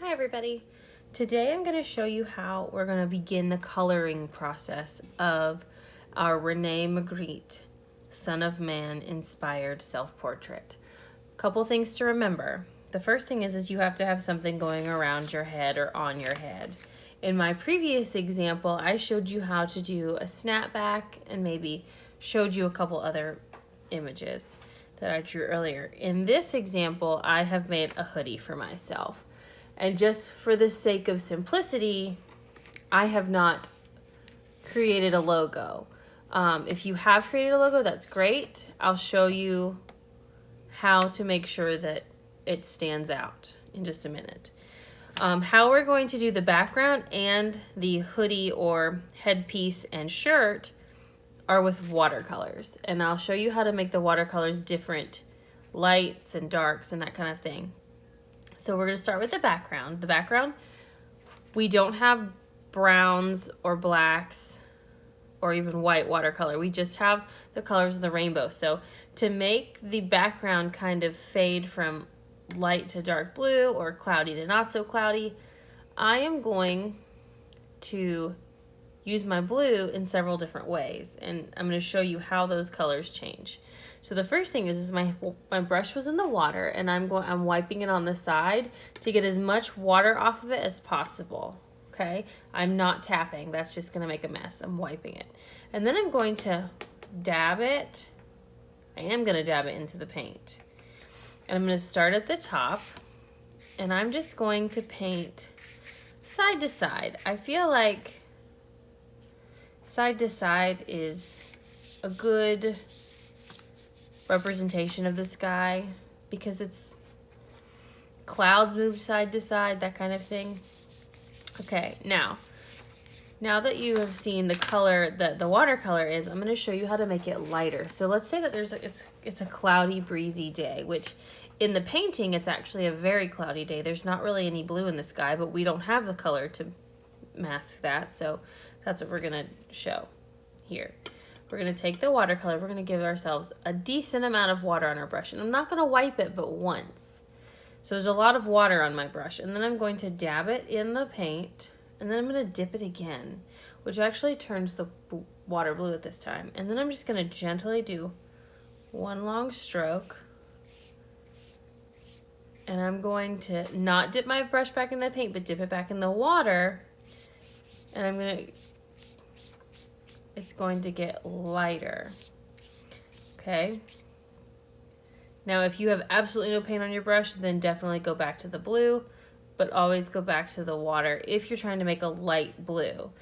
Hi everybody. Today I'm going to show you how we're going to begin the coloring process of our Rene Magritte Son of Man inspired self-portrait. Couple things to remember. The first thing is you have to have something going around your head or on your head. In my previous example, I showed you how to do a snapback and maybe showed you a couple other images that I drew earlier. In this example, I have made a hoodie for myself. And just for the sake of simplicity, I have not created a logo. If you have created a logo, that's great. I'll show you how to make sure that it stands out in just a minute. How we're going to do the background and the hoodie or headpiece and shirt are with watercolors. And I'll show you how to make the watercolors different lights and darks and that kind of thing. So we're going to start with the background. The background, we don't have browns or blacks or even white watercolor. We just have the colors of the rainbow. So to make the background kind of fade from light to dark blue or cloudy to not so cloudy, I am going to use my blue in several different ways. And I'm going to show you how those colors change. So the first thing is my brush was in the water and I'm wiping it on the side to get as much water off of it as possible. Okay? I'm not tapping. That's just going to make a mess. I'm wiping it. And then I'm going to dab it. I am going to dab it into the paint. And I'm going to start at the top and I'm just going to paint side to side. I feel like side to side is a good representation of the sky because it's clouds move side to side, that kind of thing. Okay, now that you have seen the color that the watercolor is, I'm going to show you how to make it lighter. So let's say that it's a cloudy, breezy day, which in the painting it's actually a very cloudy day. There's not really any blue in the sky, but we don't have the color to mask that, so that's what we're going to show here. We're going to take the watercolor, we're going to give ourselves a decent amount of water on our brush, and I'm not going to wipe it but once. So there's a lot of water on my brush, and then I'm going to dab it in the paint, and then I'm going to dip it again, which actually turns the water blue at this time. And then I'm just going to gently do one long stroke, and I'm going to not dip my brush back in the paint, but dip it back in the water, and it's going to get lighter. Okay. Now, if you have absolutely no paint on your brush, then definitely go back to the blue, but always go back to the water if you're trying to make a light blue.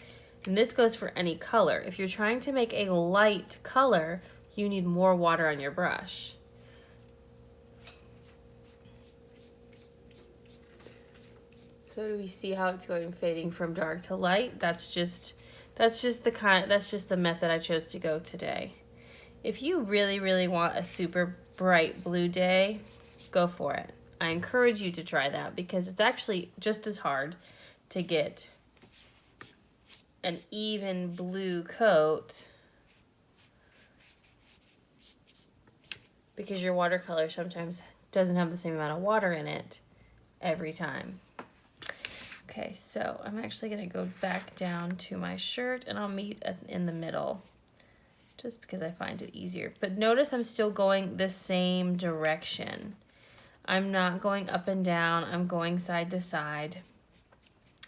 And this goes for any color. If you're trying to make a light color, you need more water on your brush. So do we see how it's going fading from dark to light? That's just the method I chose to go today. If you really, really want a super bright blue day, go for it. I encourage you to try that because it's actually just as hard to get an even blue coat because your watercolor sometimes doesn't have the same amount of water in it every time. Okay, so I'm actually going to go back down to my shirt and I'll meet in the middle just because I find it easier. But notice I'm still going the same direction. I'm not going up and down, I'm going side to side.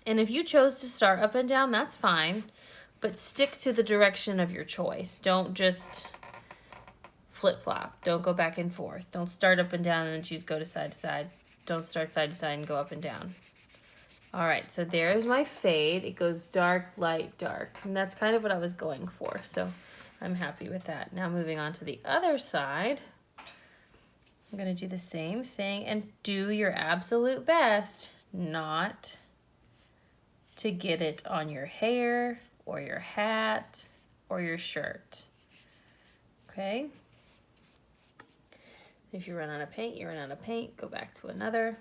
And if you chose to start up and down, that's fine, but stick to the direction of your choice. Don't just flip-flop. Don't go back and forth. Don't start up and down and then choose go to side to side. Don't start side to side and go up and down. All right, so there's my fade. It goes dark, light, dark. And that's kind of what I was going for, so I'm happy with that. Now moving on to the other side, I'm gonna do the same thing and do your absolute best not to get it on your hair or your hat or your shirt, okay? If you run out of paint, you run out of paint, go back to another.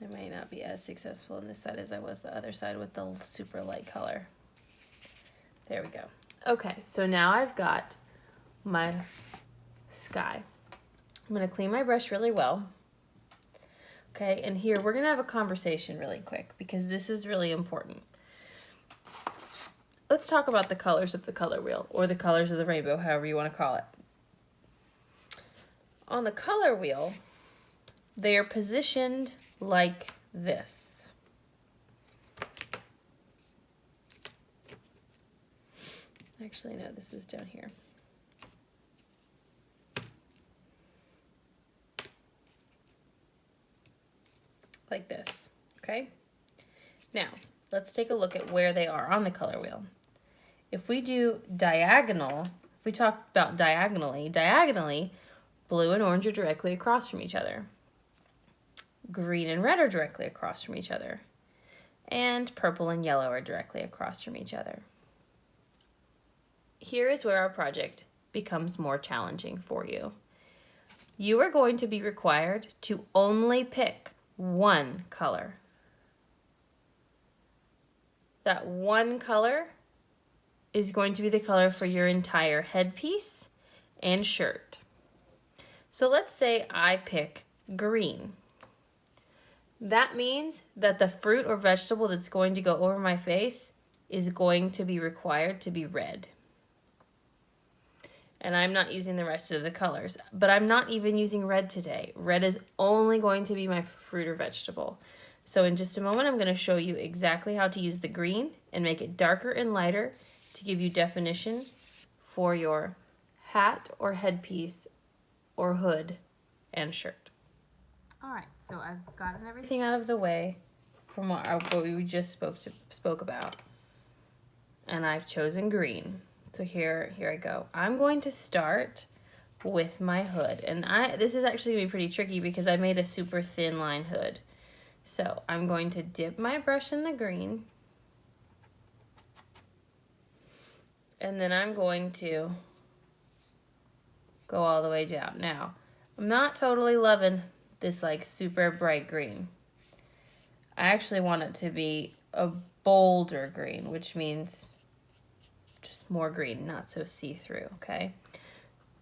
I may not be as successful on this side as I was the other side with the super light color. There we go. Okay, so now I've got my sky. I'm going to clean my brush really well. Okay, and here we're going to have a conversation really quick because this is really important. Let's talk about the colors of the color wheel, or the colors of the rainbow, however you want to call it. On the color wheel, they are positioned like this. Actually, no, this is down here. Like this, okay? Now, let's take a look at where they are on the color wheel. If we do diagonal, if we talk about diagonally, blue and orange are directly across from each other. Green and red are directly across from each other. And purple and yellow are directly across from each other. Here is where our project becomes more challenging for you. You are going to be required to only pick one color. That one color is going to be the color for your entire headpiece and shirt. So let's say I pick green. That means that the fruit or vegetable that's going to go over my face is going to be required to be red. And I'm not using the rest of the colors, but I'm not even using red today. Red is only going to be my fruit or vegetable. So in just a moment, I'm going to show you exactly how to use the green and make it darker and lighter to give you definition for your hat or headpiece or hood and shirt. All right, so I've gotten everything out of the way from what we just spoke about, and I've chosen green. So here I go. I'm going to start with my hood, and this is actually gonna be pretty tricky because I made a super thin line hood. So I'm going to dip my brush in the green, and then I'm going to go all the way down. Now, I'm not totally loving this like super bright green. I actually want it to be a bolder green, which means just more green, not so see-through, okay?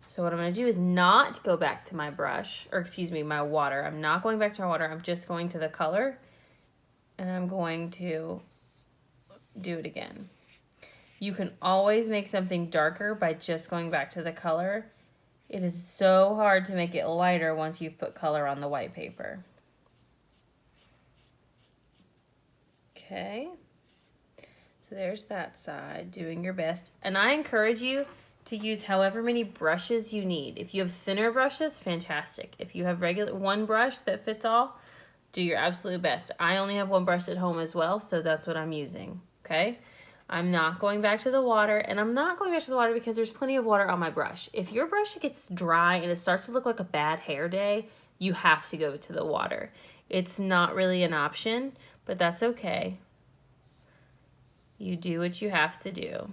So what I'm gonna do is not go back to my brush, or excuse me, my water. I'm not going back to my water, I'm just going to the color, and I'm going to do it again. You can always make something darker by just going back to the color. It is so hard to make it lighter once you've put color on the white paper. Okay, so there's that side, doing your best. And I encourage you to use however many brushes you need. If you have thinner brushes, fantastic. If you have one brush that fits all, do your absolute best. I only have one brush at home as well, so that's what I'm using, okay? I'm not going back to the water, and I'm not going back to the water because there's plenty of water on my brush. If your brush gets dry and it starts to look like a bad hair day, you have to go to the water. It's not really an option, but that's okay. You do what you have to do.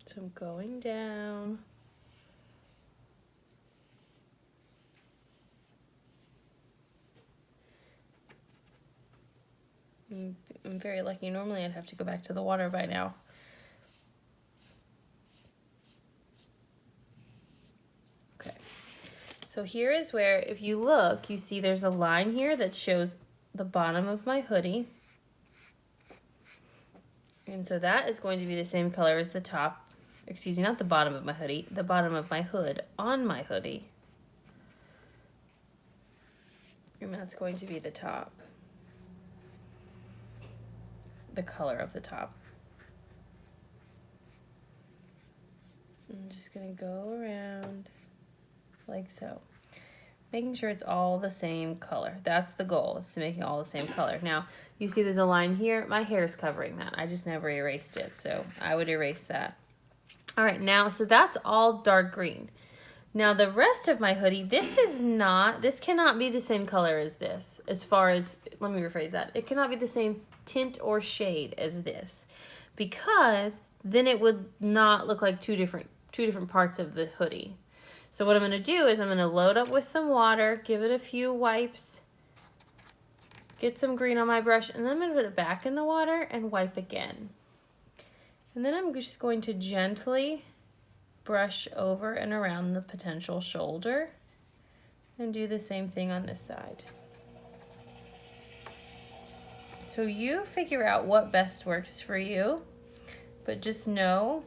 So I'm going down. I'm very lucky. Normally I'd have to go back to the water by now. Okay. So here is where, if you look, you see there's a line here that shows the bottom of my hoodie. And so that is going to be the same color as the top, excuse me, not the bottom of my hoodie, the bottom of my hood on my hoodie. And that's going to be the top. The color of the top. I'm just gonna go around like so, making sure it's all the same color. That's the goal, is to make it all the same color. Now you see there's a line here. My hair is covering that. I just never erased it, so I would erase that. All right, now so that's all dark green. Now the rest of my hoodie, this cannot be the same color as this. As far as, let me rephrase that. It cannot be the same tint or shade as this, because then it would not look like two different parts of the hoodie. So what I'm going to do is I'm going to load up with some water, give it a few wipes, get some green on my brush, and then I'm going to put it back in the water and wipe again. And then I'm just going to gently brush over and around the potential shoulder and do the same thing on this side. So you figure out what best works for you, but just know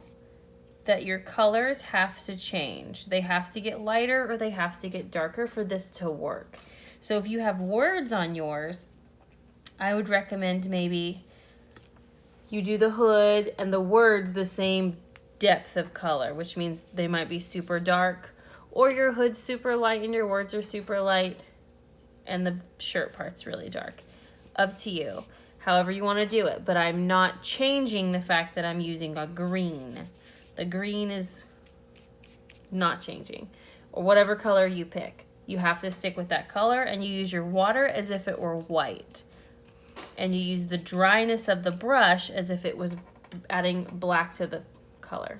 that your colors have to change. They have to get lighter or they have to get darker for this to work. So if you have words on yours, I would recommend maybe you do the hood and the words the same depth of color, which means they might be super dark, or your hood's super light and your words are super light and the shirt part's really dark. Up to you, however you want to do it, but I'm not changing the fact that I'm using a green. The green is not changing, or whatever color you pick. You have to stick with that color, and you use your water as if it were white. And you use the dryness of the brush as if it was adding black to the color.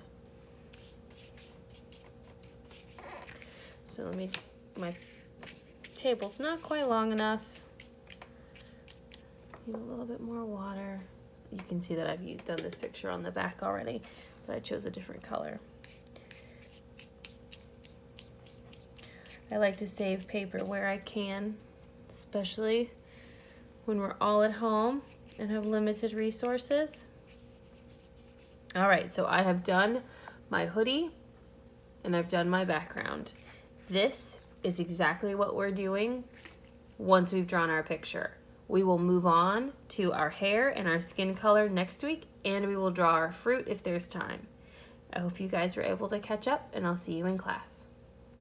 So my table's not quite long enough. Need a little bit more water. You can see that I've done this picture on the back already, but I chose a different color. I like to save paper where I can, especially when we're all at home and have limited resources. All right, so I have done my hoodie and I've done my background. This is exactly what we're doing once we've drawn our picture. We will move on to our hair and our skin color next week, and we will draw our fruit if there's time. I hope you guys were able to catch up, and I'll see you in class.